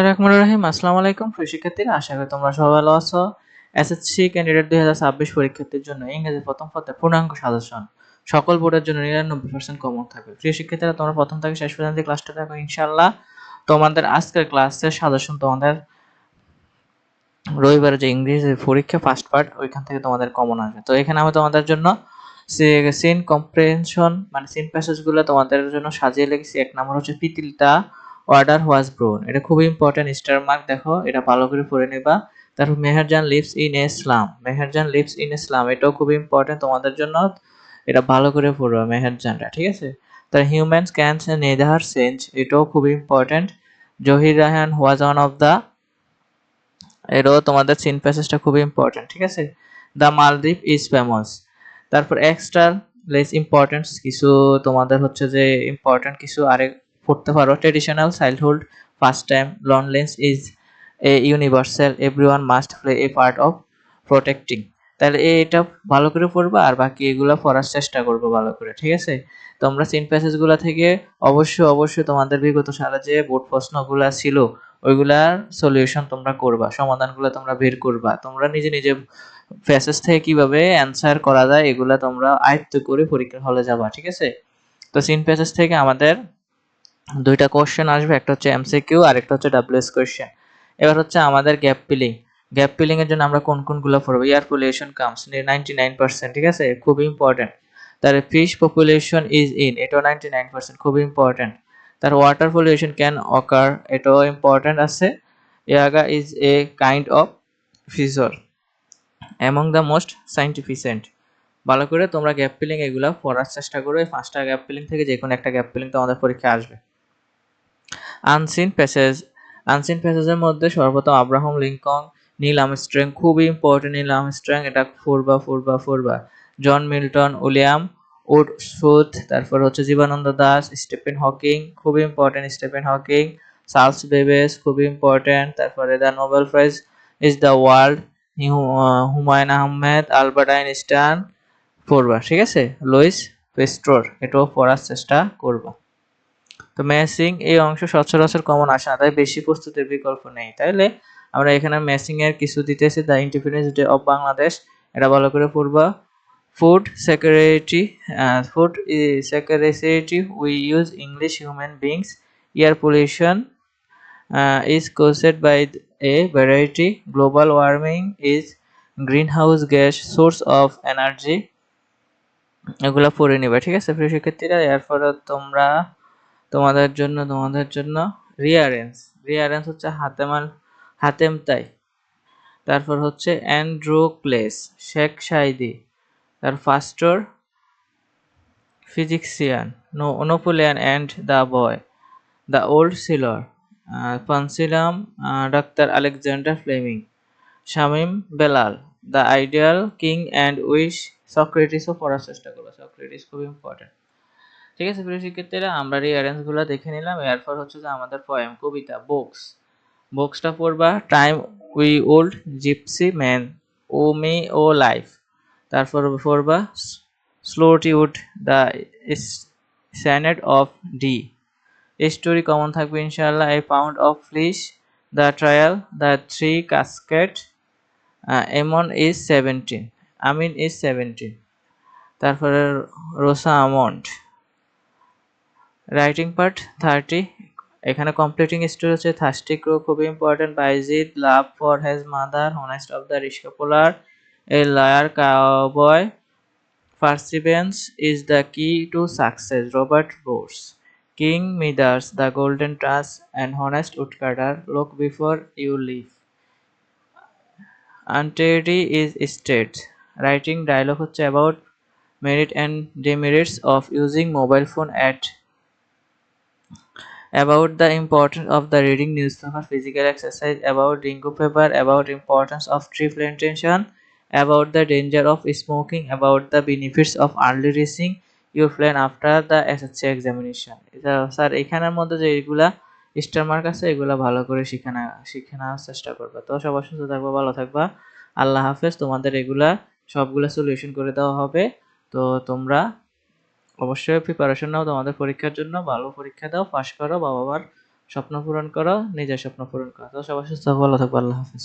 রহমানুর রহিম। আসসালামু আলাইকুম প্রিয় শিক্ষার্থীরা, আশা করি তোমরা সবাই ভালো আছো। এসএসসি ক্যান্ডিডেট 2026 পরীক্ষার্থীর জন্য ইংরেজি প্রথম পত্রের পূর্ণাঙ্গ সাজেশন সকল বোর্ডের জন্য 99% কমন থাকবে। প্রিয় শিক্ষার্থীরা, তোমরা প্রথম থেকে শেষ পর্যন্ত ক্লাসটা দেখো, ইনশাআল্লাহ তোমাদের আজকের ক্লাসের সাজেশন তোমাদের রবিবারে যে ইংরেজি পরীক্ষা ফার্স্ট পার্ট ওইখান থেকে তোমাদের কমন আসবে। তো এখানে আমি তোমাদের জন্য সিন কম্প্রিহেনশন মানে সিন প্যাসেজগুলো তোমাদের জন্য সাজিয়ে লিখেছি। এক নম্বর হচ্ছে পিতিলটা অর্ডার ওয়াজ ব্রোন, এটা খুবই ইম্পর্টেন্ট, স্টার মার্ক দেখো, এটা ভালো করে পড়ে নেবা। তারপর Meherjan lives in Islam, Meherjan lives in Islam, এটাও খুবই ইম্পর্টেন্ট তোমাদের জন্য, এটা ভালো করে পড়বা মেহেরজানটা, ঠিক আছে। তার হিউম্যানস ক্যান নেদার চেঞ্জ, এটাও খুবই important. Zahir Raihan was one of the, এটাও তোমাদের সিন প্যাসেজটা খুবই ইম্পর্টেন্ট, ঠিক আছে। দ্য মালদ্বীপ ইজ ফেমাস। তারপর এক্সট্রা লেস ইম্পর্টেন্ট কিছু তোমাদের হচ্ছে যে ইম্পর্টেন্ট কিছু আরেক পড়তে পারো। Traditional childhood first time, loneliness is a universal, everyone must play a part of protecting. তাহলে এটা ভালো করে পড়বা আর বাকি এগুলো পড়ার চেষ্টা করবো ভালো করে, ঠিক আছে। তোমরা সিন প্যাসেজগুলো থেকে অবশ্যই তোমাদের বিগত সালে যে বোর্ড প্রশ্নগুলো ছিল ওইগুলার সলিউশন তোমরা করবা, সমাধানগুলো তোমরা বের করবা, তোমরা নিজে নিজে প্যাসেজ থেকে কিভাবে অ্যান্সার করা যায় এগুলা তোমরা আয়ত্ত করে পরীক্ষার হলে যাবা, ঠিক আছে। তো সিন প্যাসেজ থেকে আমাদের দুইটা কোশ্চেন আসবে, একটা হচ্ছে এমসিকিউ আর একটা হচ্ছে ডাব্লিউএস কোশ্চেন। এবার হচ্ছে আমাদের গ্যাপ ফিলিং, গ্যাপ ফিলিং এর জন্য আমরা কোন কোনগুলো পড়বো। এয়ার পলিউশন কামস 99%, ঠিক আছে, খুব ইম্পর্টেন্ট। তার ফিশ পপুলেশন ইজ ইন, এটাও 99%, খুব ইম্পর্টেন্ট। তার ওয়াটার পলিউশন ক্যান অকার, এটাও ইম্পর্টেন্ট আছে। Yoga is a kind of fisher among the most significant. ভালো করে তোমরা গ্যাপ ফিলিং এগুলো পড়ার চেষ্টা করো, এই 5টা গ্যাপ ফিলিং থেকে যে কোনো একটা গ্যাপ ফিলিং তোমাদের পরীক্ষায় আসবে। আনসিন প্যাসেজ, আনসিন প্যাসেজের মধ্যে সর্বপ্রথম আব্রাহাম লিঙ্কন, নীল আর্মস্ট্রং, খুবই ইম্পর্টেন্ট নীল আর্মস্ট্রং, এটা পড়বা। জন মিল্টন, উইলিয়াম উডসুথ, তারপর হচ্ছে জীবানন্দ দাস, স্টিফেন হকিং, খুবই important Stephen Hawking, Charles Babbage, খুবই ইম্পর্টেন্ট। তারপরে the Nobel prize is the world, Humayun Ahmed, Albert Einstein পড়বা, ঠিক আছে। লুইস পেস্ট্রোর, এটাও পড়ার চেষ্টা করবা। তো ম্যাচিং এই অংশ সচরাচর কমন আসে না, তাই বেশি প্রস্তুতির বিকল্প নেই। তাইলে আমরা এখানে ম্যাচিং এর কিছু দিতেছি। The independence day of Bangladesh, এটা ভালো করে পড়বা। Food security, food security we use English human beings, air pollution is caused by a variety, global warming is greenhouse gas source of energy, এগুলা পড়ে নিবা, ঠিক আছে প্রিয় শিক্ষার্থীরা। এরপরে তোমরা তোমাদের জন্য রিয়ারেন্স, রিয়ারেন্স হচ্ছে হাতেম তাই, তারপর হচ্ছে অ্যান্ড্রোক্লেস, শেখ সাইদি, তার ফাস্টর physician, Napoleon and the boy, the old sailor, penicillin, doctor Alexander Fleming, Shamim Belal, the ideal king and wish, সক্রেটিসও পড়ার চেষ্টা করবো, সক্রেটিস খুব ইম্পর্টেন্ট, ঠিক আছে প্রিয় শিক্ষার্থীরা। আমরা রিয়ারেন্স গুলো দেখে নিলাম। এরপর হচ্ছে যে আমাদের পোয়েম, কবিতা, বুকসটা পড়বা। Time we old gypsy man, O me O life, তারপর পড়বা solitude, the sonnet of D, story common থাকবে ইনশাআল্লাহ। A pound of flesh, the trial, the three casket, এমন ইজ 17, আমিন ইজ 17, তারপরে রোসা আমন্ড। রাইটিং পার্ট 30, এখানে কমপ্লিটিং স্টোরি হচ্ছে থার্স্টি ক্রো, খুবই important. Bayazid, love for his mother, honest of the রিস্কা পোলার, a liar cowboy, perseverance is the কি two success, Robert Bruce, King Midas, the golden touch, and honest woodcutter, look before you leap, unity is স্টেট। Writing dialogue হচ্ছে about merit and demerits of using mobile phone at, about the importance of the reading newspaper, physical exercise, about dengue fever, about importance of tree plantation, about the danger of smoking, about the benefits of early reaching your plan after the SSC examination. এটা sir এখানের মধ্যে যে এগুলা star mark আছে এগুলা ভালো করে শিখে নেওয়ার চেষ্টা করবে। তো সবার সুস্থ থাকবা, ভালো থাকবা, আল্লাহ হাফেজ। তোমাদের এগুলা সবগুলা সলিউশন করে দেওয়া হবে। তো তোমরা অবশ্যই প্রিপারেশন নাও তোমাদের পরীক্ষার জন্য, ভালো পরীক্ষা দাও, পাশ করো, বাবা মার স্বপ্ন পূরণ করো, নিজের স্বপ্ন পূরণ করো। তো সবাই সুস্থ থাকো, ভালো থাকো, আল্লাহ হাফেজ।